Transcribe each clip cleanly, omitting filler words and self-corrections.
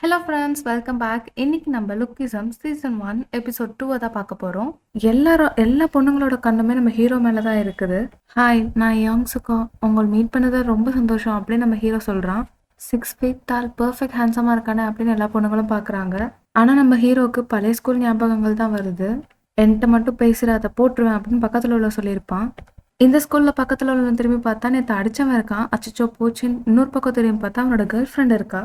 Hello friends, welcome back. இன்னைக்கு நம்ம லுக்கிசம் season 1 episode 2 தான் பார்க்க போகிறோம். எல்லா பொண்ணுங்களோட கண்ணுமே நம்ம ஹீரோ மேலே தான் இருக்குது. ஹாய், நான் யாங்ஸுக்கோ உங்களை மீட் பண்ணது ரொம்ப சந்தோஷம் அப்படின்னு நம்ம ஹீரோ சொல்கிறான். 6 feet டால் பர்ஃபெக்ட் ஹேண்ட்ஸமாக இருக்கானே அப்படின்னு எல்லா பொண்ணுங்களும் பார்க்குறாங்க. ஆனால் நம்ம ஹீரோவுக்கு பழைய ஸ்கூல் ஞாபகங்கள் தான் வருது. என்கிட்ட மட்டும் பேசுகிற அதை போட்டுருவேன் அப்படின்னு பக்கத்தில் உள்ள சொல்லியிருப்பான். இந்த ஸ்கூலில் பக்கத்தில் உள்ள திரும்பி பார்த்தா நேற்று அடித்தவன் இருக்கான். அச்சச்சோ போச்சுன்னு இன்னொரு பக்கம் திரும்பி பார்த்தா அவனோட கேர்ள் ஃப்ரெண்ட் இருக்கா.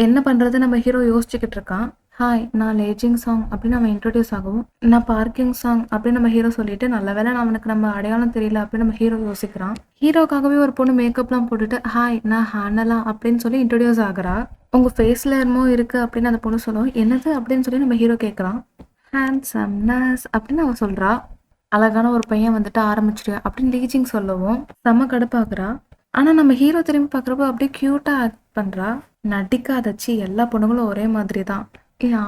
என்ன பண்ணுறது நம்ம ஹீரோ யோசிச்சுக்கிட்டு இருக்கான். ஹாய், நான் லேஜிங் சாங் அப்படின்னு நம்ம இன்ட்ரோடியூஸ் ஆகவும், நான் பார்க்கிங் சாங் அப்படின்னு நம்ம ஹீரோ சொல்லிட்டு, நல்ல வேலை அவனுக்கு நம்ம அடையாளம் தெரியல அப்படின்னு நம்ம ஹீரோ யோசிக்கிறான். ஹீரோக்காகவே ஒரு பொண்ணு மேக்கப்லாம் போட்டுட்டு ஹாய் நான் ஹானலா அப்படின்னு சொல்லி இன்ட்ரோடியூஸ் ஆகுறா. உங்கள் ஃபேஸில் என்னமோ இருக்குது அப்படின்னு அந்த பொண்ணு சொல்லுவோம். என்னது அப்படின்னு சொல்லி நம்ம ஹீரோ கேட்குறான். ஹேண்ட்ஸம்னஸ் அப்படின்னு அவன் சொல்கிறா. அழகான ஒரு பையன் வந்துட்டு ஆரம்பிச்சிரு அப்படின்னு லீஜிங் சொல்லவும் செம்ம கடுப்பாக்குறா. ஆனால் நம்ம ஹீரோ திரும்பி பார்க்குறப்போ அப்படியே க்யூட்டாக ஆக்ட் பண்ணுறா. நடிக்காதச்சு, எல்லா பொண்ணுங்களும் ஒரே மாதிரி தான்.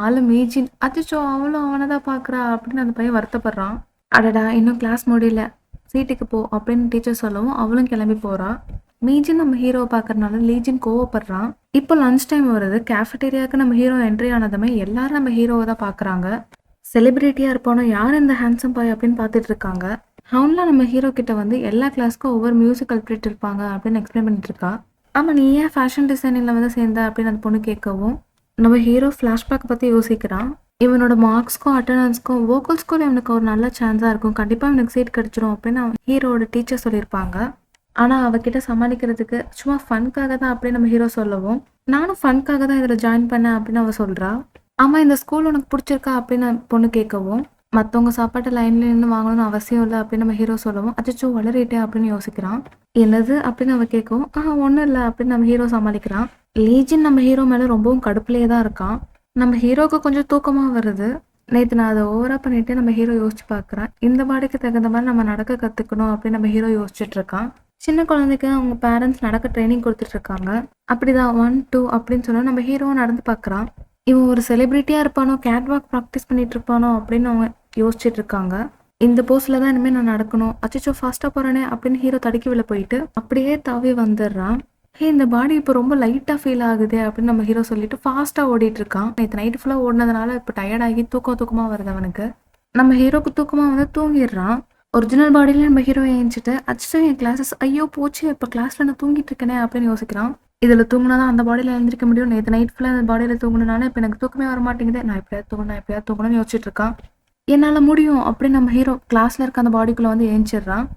ஆளு மீஜின் அச்சோ அவளும் அவனை தான் பார்க்குறா அப்படின்னு அந்த பையன் வருத்தப்படுறான். அடடா இன்னும் கிளாஸ் முடியல, சீட்டுக்கு போ அப்படின்னு டீச்சர் சொல்லவும் அவளும் கிளம்பி போகிறா. மீஜின் நம்ம ஹீரோவை பார்க்கறதுனால லீஜின் கோவப்படுறான். இப்போ லஞ்ச் டைம் வருது. கேஃபட்டேரியாவுக்கு நம்ம ஹீரோ என்ட்ரி ஆனதுமே எல்லாரும் நம்ம ஹீரோவை தான் பார்க்குறாங்க. செலிபிரிட்டியாக இருப்பானோ யார் இந்த ஹேண்ட்ஸம் பாய் அப்படின்னு பார்த்துட்டு இருக்காங்க. அவன்லாம் நம்ம ஹீரோ கிட்ட வந்து எல்லா கிளாஸ்க்கும் ஒவ்வொரு மியூசிக் கல்பிரிட் இருப்பாங்க அப்படின்னு எக்ஸ்பிளைன் பண்ணிட்டு இருக்கா. ஆமாம், நீ ஏன் ஃபேஷன் டிசைனிங்கில் வந்து சேர்ந்த அப்படின்னு அந்த பொண்ணு கேட்கவும் நம்ம ஹீரோ ஃப்ளாஷ்பேக் பற்றி யோசிக்கிறான். இவனோட மார்க்ஸ்க்கும் அட்டண்டன்ஸ்க்கும் வோக்கல்ஸ்க்கும் இவனுக்கு ஒரு நல்ல சான்ஸாக இருக்கும், கண்டிப்பாக இவனுக்கு சீட் கிடச்சிரும் அப்படின்னு அவன் ஹீரோட டீச்சர் சொல்லியிருப்பாங்க. ஆனால் அவகிட்ட சமாளிக்கிறதுக்கு சும்மா ஃபன்காக தான் அப்படின்னு நம்ம ஹீரோ சொல்லவும், நானும் ஃபன்காக தான் இதில் ஜாயின் பண்ணேன் அப்படின்னு அவள் சொல்கிறா. ஆமாம், இந்த ஸ்கூல் உனக்கு பிடிச்சிருக்கா அப்படின்னு பொண்ணு கேட்கவும், மற்றவங்க சாப்பாட்டை லைன்ல நின்று வாங்கணும்னு அவசியம் இல்லை அப்படின்னு நம்ம ஹீரோ சொல்லவும், அச்சோ வளரிட்டே அப்படின்னு யோசிக்கிறான். என்னது அப்படின்னு அவ கேட்கவும், ஒன்றும் இல்லை அப்படின்னு நம்ம ஹீரோ சமாளிக்கிறான். லீஜின் நம்ம ஹீரோ மேலே ரொம்பவும் கடுப்புலேயே தான் இருக்கான். நம்ம ஹீரோவுக்கு கொஞ்சம் தூக்கமாக வருது. நேற்று நான் அதை ஓவராக பண்ணிட்டு நம்ம ஹீரோ யோசிச்சு பார்க்குறேன். இந்த பாடிக்கு தகுந்த மாதிரி நம்ம நடக்க கற்றுக்கணும் அப்படின்னு நம்ம ஹீரோ யோசிச்சுட்டு இருக்கான். சின்ன குழந்தைக்கு அவங்க பேரண்ட்ஸ் நடக்க ட்ரைனிங் கொடுத்துட்டு இருக்காங்க. அப்படிதான் 1 2 அப்படின்னு சொன்னா நம்ம ஹீரோவும் நடந்து பார்க்குறான். இவன் ஒரு செலிபிரிட்டியாக இருப்பானோ, கேட் வாக் ப்ராக்டிஸ் பண்ணிட்டு இருப்பானோ அப்படின்னு அவங்க யோசிச்சுட்டு இருக்காங்க. இந்த போஸ்ட்ல தான் இனிமேல் நான் நடக்கணும். அச்சோ ஃபாஸ்ட்டாக போகிறேனே அப்படின்னு ஹீரோ தடுக்கி போயிட்டு அப்படியே தாவி வந்துடுறான். இந்த பாடி இப்போ ரொம்ப லைட்டாக ஃபீல் ஆகுது அப்படின்னு நம்ம ஹீரோ சொல்லிட்டு ஃபாஸ்ட்டாக ஓடிட்டு இருக்கான். நேற்று நைட்டு ஃபுல்லாக ஓடினதுனால இப்போ டயர்டாகி தூக்கமாக வருது அவனுக்கு. நம்ம ஹீரோக்கு தூக்கமாக வந்து தூங்கிடுறான். ஒரிஜினல் பாடியில நம்ம ஹீரோ ஏஞ்சிட்டு அச்சோ என் கிளாஸஸ் ஐயோ போச்சு, இப்போ கிளாஸில் நான் தூங்கிட்டு இருக்கேனே அப்படின்னு யோசிக்கிறான். இதில் தூங்கினா தான் அந்த பாடியில் எழுந்திரிக்க முடியும். நேற்று நைட் ஃபுல்லாக அந்த பாடியில் தூங்கினால இப்போ எனக்கு தூக்கமே வர மாட்டேங்குது. நான் எப்படியாவது தூங்கணும்னு யோசிச்சுட்டு இருக்கான். என்னால் முடியும் அப்படின்னு நம்ம ஹீரோ கிளாஸில் இருக்க அந்த பாடிக்குள்ளே வந்து ஏஞ்சிடுறான்.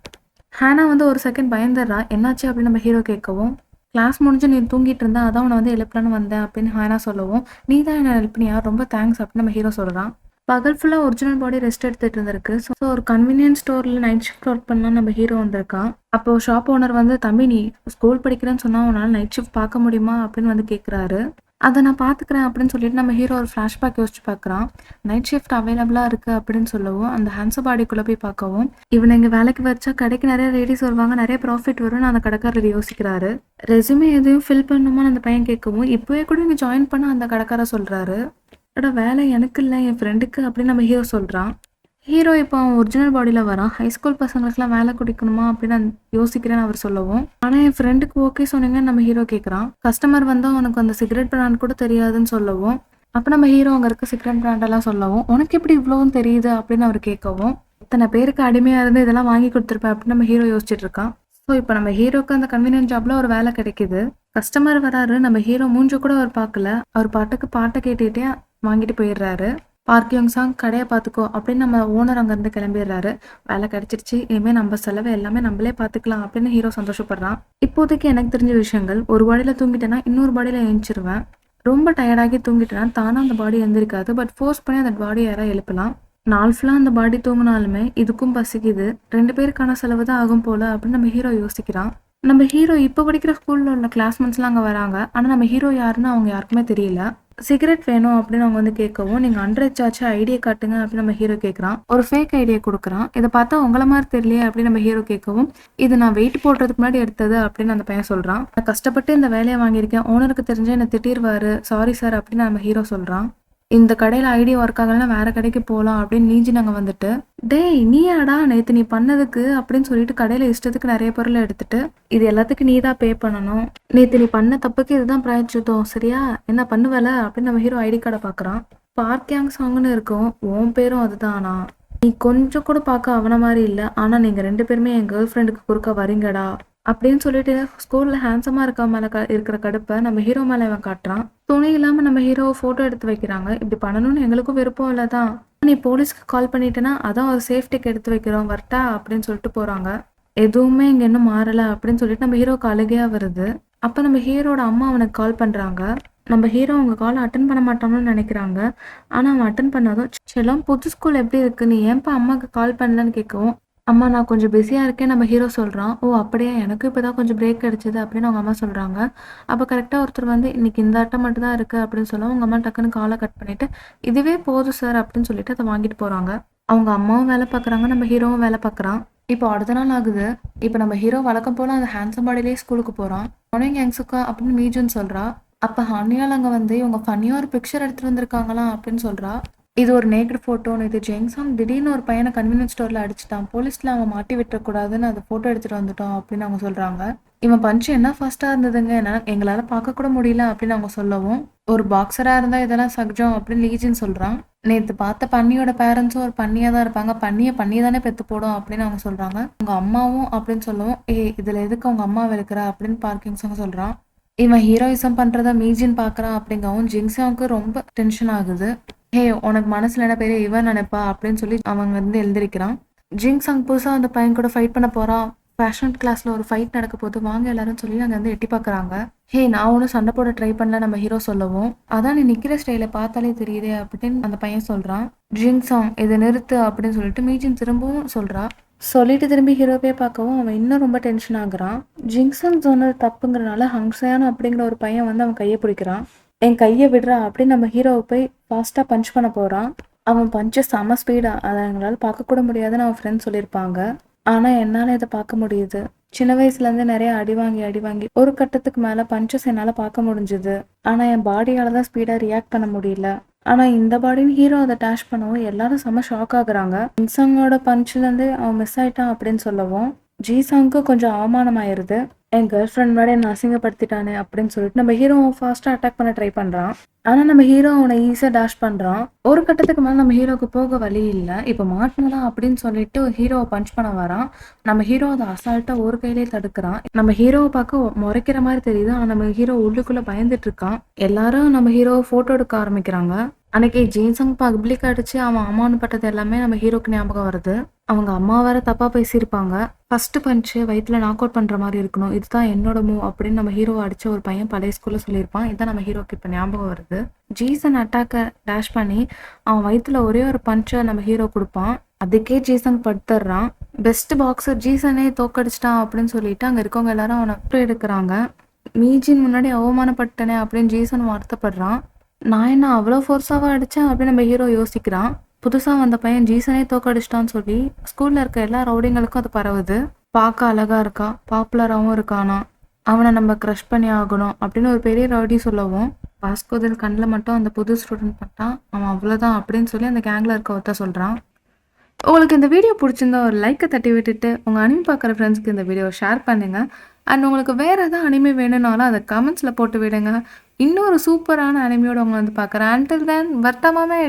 ஹேனா வந்து ஒரு செகண்ட் பயந்துடுறா. என்னாச்சு அப்படின்னு நம்ம ஹீரோ கேட்கவும், கிளாஸ் முடிஞ்சு நீ தூங்கிட்டு இருந்தா அதான் உன்னை வந்து எழுப்பலான்னு வந்தேன் அப்படின்னு ஹேனா சொல்லவும், நீ தான் என்ன எழுப்பினியா, ரொம்ப தேங்க்ஸ் அப்படின்னு நம்ம ஹீரோ சொல்கிறான். பகல் ஃபுல்லாக ஒரிஜினல் பாடி ரெஸ்ட் எடுத்துகிட்டு இருந்திருக்கு. ஸோ ஒரு கன்வீனியன்ஸ் ஸ்டோரில் நைட் ஷிஃப்ட் ஒர்க் பண்ணலாம் நம்ம ஹீரோ வந்திருக்கான். அப்போ ஷாப் ஓனர் வந்து, தம்பி நீ ஸ்கூல் படிக்கிறேன்னு சொன்னால் உன்னால் நைட் ஷிஃப்ட் பார்க்க முடியுமா அப்படின்னு வந்து கேட்குறாரு. அதை நான் பார்த்துக்கிறேன் அப்படின்னு சொல்லிட்டு நம்ம ஹீரோ ஒரு ஃப்ளாஷ்பேக் யோசிச்சு பார்க்குறான். நைட் ஷிஃப்ட் அவைலபிளாக இருக்குது அப்படின்னு சொல்லவும் அந்த ஹேண்ட்ஸம் பாடிக்குள்ளே போய் பார்க்கவும், இவனை இங்கே வேலைக்கு வச்சா கடைக்கு நிறைய லேடிஸ் வருவாங்க, நிறைய ப்ராஃபிட் வரும்னு அந்த கடைக்காரர் யோசிக்கிறாரு. ரெஸ்யூமே எதையும் ஃபில் பண்ணுமான்னு அந்த பையன் கேட்கவும், இப்போவே கூட இங்கே ஜாயின் பண்ண அந்த கடைக்காரர் சொல்கிறாரு. வேலை எனக்கு இல்லை என் ஃப்ரெண்டுக்கு அப்படின்னு நம்ம ஹீரோ சொல்கிறான். ஹீரோ இப்போ அவன் ஒரிஜினல் பாடியில் வரான். ஹைஸ்கூல் பசங்களுக்குலாம் வேலை குடிக்கணுமா அப்படின்னு நான் யோசிக்கிறேன்னு அவர் சொல்லவும், ஆனால் என் ஃப்ரெண்டுக்கு ஓகே சொன்னீங்கன்னு நம்ம ஹீரோ கேட்குறான். கஸ்டமர் வந்தால் உனக்கு அந்த சிகரெட் பிராண்ட் கூட தெரியாதுன்னு சொல்லவும், அப்போ நம்ம ஹீரோ அங்கே இருக்க சிகரெட் பிராண்டெல்லாம் சொல்லவும், உனக்கு எப்படி இவ்வளோவும் தெரியுது அப்படின்னு அவர் கேட்கவும், இத்தனை பேருக்கு அடிமையாக இருந்து இதெல்லாம் வாங்கி கொடுத்துருப்பேன் அப்படின்னு நம்ம ஹீரோ யோசிச்சுட்டு இருக்கான். ஸோ இப்போ நம்ம ஹீரோக்கு அந்த கன்வீனியன்ட் ஜாப்ல ஒரு வேலை கிடைக்குது. கஸ்டமர் வராரு. நம்ம ஹீரோ மூஞ்சு கூட அவர் பார்க்கல. அவர் பாட்டுக்கு பாட்டை கேட்டுகிட்டே வாங்கிட்டு போயிடுறாரு. பார்க்கிங் சாங் கடையை பார்த்துக்கோ அப்படின்னு நம்ம ஓனர் அங்கேருந்து கிளம்பிடுறாரு. வேலை கிடைச்சிருச்சு, இனிமேல் நம்ம செலவு எல்லாமே நம்மளே பார்த்துக்கலாம் அப்படின்னு ஹீரோ சந்தோஷப்படுறான். இப்போதைக்கு எனக்கு தெரிஞ்ச விஷயங்கள், ஒரு பாடியில் தூங்கிட்டேன்னா இன்னொரு பாடியில் எழுந்திருவேன். ரொம்ப டயர்டாகி தூங்கிட்டேன்னா தானே அந்த பாடி எழுந்திருக்காது. பட் ஃபோர்ஸ் பண்ணி அந்த பாடி யாராவது எழுப்பலாம். நாள் ஃபுல்லாக அந்த பாடி தூங்கினாலுமே இதுக்கும் பசிக்குது, 2 பேருக்கான செலவு தான் ஆகும் போல அப்படின்னு நம்ம ஹீரோ யோசிக்கிறான். நம்ம ஹீரோ இப்போ படிக்கிற ஸ்கூலில் உள்ள கிளாஸ்மேட்ஸ்லாம் அங்கே வராங்க. ஆனால் நம்ம ஹீரோ யாருன்னு அவங்க யாருக்குமே தெரியல. சிகரெட் வேணும் அப்படின்னு அவங்க வந்து கேட்கவும், நீங்கள் அன்ரெட் சார்ஜ் ஐடியா காட்டுங்க அப்படின்னு நம்ம ஹீரோ கேட்குறான். ஒரு ஃபேக் ஐடியா கொடுக்குறான். இதை பார்த்தா உங்களை மாதிரி தெரியலையே அப்படின்னு நம்ம ஹீரோ கேட்கவும், இது நான் வெயிட் போடுறதுக்கு முன்னாடி எடுத்தது அப்படின்னு அந்த பையன் சொல்கிறான். நான் கஷ்டப்பட்டு இந்த வேலையை வாங்கியிருக்கேன், ஓனருக்கு தெரிஞ்சு என்னை திட்டிடுவாரு, சாரி சார் அப்படின்னு நம்ம ஹீரோ சொல்கிறான். இந்த கடையில ஐடி ஒர்க் ஆகலன்னா வேற கடைக்கு போலாம் அப்படின்னு நீஞ்சி நாங்க வந்துட்டு, டேய் நீயாடா நேத்து நீ பண்ணதுக்கு அப்படின்னு சொல்லிட்டு கடையில இஷ்டத்துக்கு நிறைய பொருளை எடுத்துட்டு, இது எல்லாத்துக்கும் நீ தான் பே பண்ணணும். நேத்து நீ பண்ண தப்புக்கு இதுதான் பிராயச்சித்தம் சரியா? என்ன பண்ணுவல அப்படின்னு நம்ம ஹீரோ ஐடி கார்டை பாக்குறான். பார்க் யாங் சாங்னு இருக்கும். உன் பேரும் அதுதானா? நீ கொஞ்சம் கூட பார்க்க அவன மாதிரி இல்ல. ஆனா நீங்க 2 பேருமே என் கேர்ள் ஃப்ரெண்டுக்கு குறுக்க வரீங்கடா அப்படின்னு சொல்லிட்டு ஸ்கூல்ல ஹேண்ட்ஸமா இருக்க மேல இருக்கிற கடுப்பை நம்ம ஹீரோ மேல இவன் காட்டுறான். துணி இல்லாம நம்ம ஹீரோவை போட்டோ எடுத்து வைக்கிறாங்க. இப்படி பண்ணணும்னு எங்களுக்கும் விருப்பம் இல்லதான். நீ போலீஸ்க்கு கால் பண்ணிட்டேன்னா அதான் ஒரு சேஃப்டிக்கு எடுத்து வைக்கிறோம் வரட்டா அப்படின்னு சொல்லிட்டு போறாங்க. எதுவுமே இங்க இன்னும் மாறல அப்படின்னு சொல்லிட்டு நம்ம ஹீரோக்கு அழுகையா வருது. அப்ப நம்ம ஹீரோட அம்மா அவனுக்கு கால் பண்றாங்க. நம்ம ஹீரோ அவங்க கால் அட்டன் பண்ண மாட்டான்னு நினைக்கிறாங்க. ஆனா அவன் அட்டன் பண்ணாதும், செல்லம் புது ஸ்கூல் எப்படி இருக்கு, நீ ஏன்பா அம்மாக்கு கால் பண்ணலன்னு கேட்கவும், அம்மா நான் கொஞ்சம் பிஸியா இருக்கேன் நம்ம ஹீரோ சொல்றான். ஓ அப்படியா, எனக்கு இப்பதான் கொஞ்சம் பிரேக் கிடைச்சது அப்படின்னு அவங்க அம்மா சொல்றாங்க. அப்ப கரெக்டா ஒருத்தர் வந்து இன்னைக்கு இந்த அட்டம் மட்டும் தான் இருக்கு அப்படின்னு சொல்ல அவங்க அம்மா டக்குன்னு காலை கட் பண்ணிட்டு, இதுவே போதும் சார் அப்படின்னு சொல்லிட்டு அதை வாங்கிட்டு போறாங்க. அவங்க அம்மாவும் வேலை பார்க்குறாங்க, நம்ம ஹீரோவும் வேலை பார்க்குறான். இப்போ அடுத்த நாள் ஆகுது. இப்போ நம்ம ஹீரோ வழக்கம் போல அந்த ஹேண்ட்ஸம் பாடியிலேயே ஸ்கூலுக்கு போறான். உனக்கு யங்ஸுக்கா அப்படின்னு மீஜுன்னு சொல்றா. அப்ப ஹானியால் அங்க வந்து இவங்க ஃபன்னியா ஒரு பிக்சர் எடுத்துட்டு வந்திருக்காங்களாம் அப்படின்னு சொல்றா. இது ஒரு நேக்கட் ஃபோட்டோன்னு. இது ஜெங்சாங் திடீர்னு ஒரு பையனை கன்வீனியன்ஸ் ஸ்டோர்ல அடிச்சுட்டான். போலீஸ்ல அவன் மாட்டி விட்டுறக்கூடாதுன்னு அதை ஃபோட்டோ எடுத்துட்டு வந்துட்டோம் அப்படின்னு அவங்க சொல்றாங்க. இவன் பஞ்சு என்ன ஃபர்ஸ்டா இருந்ததுங்க, என்ன எங்களால பார்க்க கூட முடியல அப்படின்னு அவங்க சொல்லவும், ஒரு பாக்ஸரா இருந்தா இதெல்லாம் சகஜம் அப்படின்னு லீஜின்னு சொல்றான். நேத்து பார்த்த பன்னியோட பேரண்ட்ஸும் ஒரு பன்னியா தான் இருப்பாங்க. பன்னியை தானே பெத்து போடும் அப்படின்னு அவங்க சொல்றாங்க. உங்க அம்மாவும் அப்படின்னு சொல்லவும், இதுல எதுக்கு அவங்க அம்மா இருக்கிறா அப்படின்னு பார்க்கிங்ஸாங்க சொல்றான். இவன் ஹீரோயிசம் பண்றத மீஜின் பாக்குறான் அப்படிங்கவும் ஜிங்சாவுக்கு ரொம்ப டென்ஷன் ஆகுது. ஹே உனக்கு மனசுல என்ன பெரிய இவன் நினைப்பா அப்படின்னு சொல்லி அவங்க வந்து எழுந்திருக்கிறான். ஜிங்சாங் புதுசா அந்த பையன் கூட ஃபைட் பண்ண போறான். ஃபேஷன் கிளாஸ்ல ஒரு ஃபைட் நடக்க போது வாங்க எல்லாரும் சொல்லி அங்க வந்து எட்டி பாக்குறாங்க. ஹே நான் ஒன்னும் சண்டை போட ட்ரை பண்ணல நம்ம ஹீரோ சொல்லவும், அதான் நீ நிக்கிற ஸ்டைல பார்த்தாலே தெரியுதே அப்படின்னு அந்த பையன் சொல்றான். ஜிங்சாங் இதை நிறுத்து அப்படின்னு சொல்லிட்டு மீஜின் திரும்பவும் சொல்றா. சொல்லிட்டு திரும்பி ஹீரோவே பார்க்கவும் அவன் இன்னும் ரொம்ப டென்ஷன் ஆகுறான். ஜிங்சன் சொன்னது தப்புங்கிறனால ஹங்ஸயான் அப்படிங்கிற ஒரு பையன் வந்து அவன் கையை பிடிக்கிறான். என் கையை விடுறா அப்படின்னு நம்ம ஹீரோவை போய் ஃபாஸ்டா பஞ்ச் பண்ண போறான். அவன் பஞ்ச செம ஸ்பீடா, அதை எங்களால பார்க்க கூட முடியாதுன்னு அவன் ஃப்ரெண்ட்ஸ் சொல்லியிருப்பாங்க. ஆனா என்னால இதை பார்க்க முடியுது. சின்ன வயசுல இருந்து நிறைய அடி வாங்கி ஒரு கட்டத்துக்கு மேல பஞ்சஸ் என்னால பார்க்க முடிஞ்சுது. ஆனா என் பாடியால தான் ஸ்பீடா ரியாக்ட் பண்ண முடியல. ஆனா இந்த பாடின்னு ஹீரோ அதை டேஷ் பண்ணவும் எல்லாரும் செம ஷாக் ஆகுறாங்க. ஜிங்சாங்கோட பஞ்சுல இருந்து அவன் மிஸ் ஆயிட்டான் அப்படின்னு சொல்லவும் ஜிசாங்க்கு கொஞ்சம் அவமானம் ஆயிருது. என் கேர்ள் ஃப்ரெண்ட் முன்னாடி என்ன அசிங்கப்படுத்திட்டானே அப்படின்னு சொல்லிட்டு நம்ம ஹீரோ ஃபாஸ்டா அட்டாக் பண்ண ட்ரை பண்றான். ஆனா நம்ம ஹீரோ அவனை ஈஸியா டேஷ் பண்றான். ஒரு கட்டத்துக்கு மேல நம்ம ஹீரோக்கு போக வழி இல்ல. இப்ப மாட்டினலாம் அப்படின்னு சொல்லிட்டு ஹீரோவை பஞ்ச் பண்ண வரான். நம்ம ஹீரோ அதை அசால்ட்டா ஒரு கையிலே தடுக்கிறான். நம்ம ஹீரோவை பார்க்க முறைக்கிற மாதிரி தெரியுது. ஆனா நம்ம ஹீரோ உள்ளுக்குள்ள பயந்துட்டு இருக்கான். எல்லாரும் நம்ம ஹீரோவை போட்டோ எடுக்க ஆரம்பிக்கிறாங்க. அன்னைக்கு ஜீன்சங் பப்ளிக் அடிச்சு அவன் அம்மானு பட்டது எல்லாமே நம்ம ஹீரோக்கு ஞாபகம் வருது. அவங்க அம்மா வேற தப்பா பேசியிருப்பாங்க. ஃபர்ஸ்ட் பஞ்சு வயிற்றுல நாக் அவுட் பண்ற மாதிரி இருக்கணும், இதுதான் என்னோட மூவ் அப்படின்னு நம்ம ஹீரோ அடிச்ச ஒரு பையன் பழைய ஸ்கூல்ல சொல்லியிருப்பான். இதான் நம்ம ஹீரோக்கு இப்ப ஞாபகம் வருது. ஜீசன் அட்டாக்க டேஷ் பண்ணி அவன் வயிற்றுல ஒரே ஒரு பஞ்சை நம்ம ஹீரோ கொடுப்பான். அதுக்கே ஜீசன் படுத்துறான். பெஸ்ட் பாக்ஸர் ஜீசனே தோக்கடிச்சிட்டான் அப்படின்னு சொல்லிட்டு அங்க இருக்கவங்க எல்லாரும் அவனை எடுக்கிறாங்க. மீஜின் முன்னாடி அவமானப்பட்டனே அப்படின்னு ஜீசன் வருத்தப்படுறான். நான் என்ன அவ்வளோ ஃபோர்ஸாவா அடிச்சேன் அப்படின்னு நம்ம ஹீரோ யோசிக்கிறான். புதுசா வந்த பையன் ஜீசனே தோக்கடிச்சிட்டான்னு சொல்லி ஸ்கூல்ல இருக்க எல்லா ரவுடிங்களுக்கும் அது பரவுது. பார்க்க அழகா இருக்கா, பாப்புலராகவும் இருக்கானா, அவனை நம்ம க்ரஷ் பண்ணி ஆகணும் அப்படின்னு ஒரு பெரிய ரவுடி சொல்லவும் பாஸ்கோதல் கண்ணில் மட்டும் அந்த புது ஸ்டூடெண்ட் பட்டான். அவன் அவ்வளோதான் அப்படின்னு சொல்லி அந்த கேங்ல இருக்க ஒருத்த சொல்றான். உங்களுக்கு இந்த வீடியோ பிடிச்சிருந்தா ஒரு லைக்கை தட்டி விட்டுட்டு உங்கள் அனிமே பார்க்குற ஃப்ரெண்ட்ஸ்க்கு இந்த வீடியோவை ஷேர் பண்ணுங்கள். அண்ட் உங்களுக்கு வேறு எதாவது அனிமே வேணும்னாலும் அதை கமெண்ட்ஸில் போட்டு விடுங்க. இன்னொரு சூப்பரான அனிமையோடு உங்களை வந்து பார்க்குறேன். Until then வர்த்தமாமே.